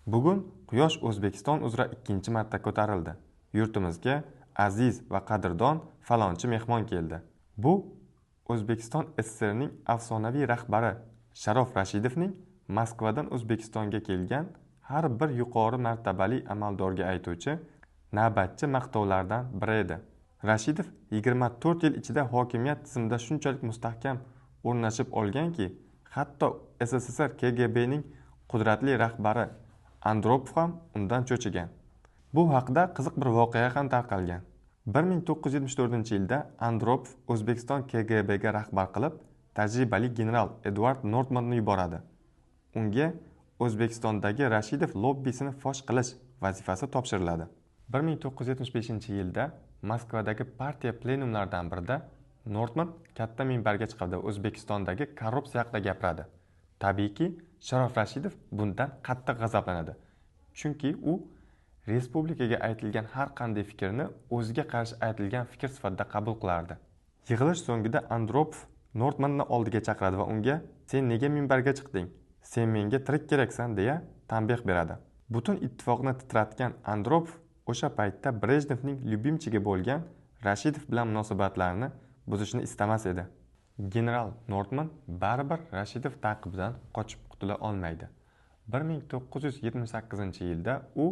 Bugun Quyosh O'zbekiston uzra ikkinchi marta ko'tarildi. Yurtimizga aziz va qadrdon falonchi mehmon keldi. Bu O'zbekiston SSRning afsonaviy rahbari Sharof Rashidovning Moskvadan O'zbekistonga kelgan har bir yuqori martabali amaldorga aytuvchi navbatchi maqtovlardan biri edi. Rashidov 24 yil ichida hokimiyat tizimida shunchalik mustahkam o'rnashib olganki, hatto SSSR KGBning qudratli rahbari Andropov ham undan cho'chigan. Bu haqida qiziq bir voqea ham tarqalgan. 1974-yilda Andropov O'zbekiston KGBga rahbar qilib, tajribali general Edward Nortmanni yuboradi. Unga O'zbekistondagi Rashidov lobbisini fosh qilish vazifasi topshiriladi. 1975-yilda Moskvadagi partiya plenumlaridan birida Nortman katta minbarga chiqadi, O'zbekistondagi korrupsiya haqida gapiradi. Tabiiyki, Sharof Rashidov bundan qattiq g'azablanadi. Chunki u respublikaga aytilgan har qanday fikrni o'ziga qarshi aytilgan fikr sifatida qabul qilardi. Yig'ilish so'ngida Andropov Nortmanni oldiga chaqiradi va unga "Sen nega minbarga chiqding? Sen menga tirik keraksan" deya tanbeh beradi. Butun ittifoqni titratgan Andropov o'sha paytda Brejnevning lyubimchigi bo'lgan Rashidov bilan munosabatlarni buzishni istamas edi. General Nortman baribir Rashidov taqibidan qochib qutula olmaydi. 1978-yilda u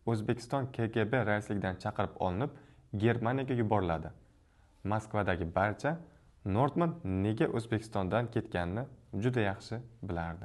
O'zbekiston KGB raisligidan chaqirib olinib, Germaniyaga yuboriladi. Moskvadagi barcha Nortman nega O'zbekistondan ketganini juda yaxshi bilardi.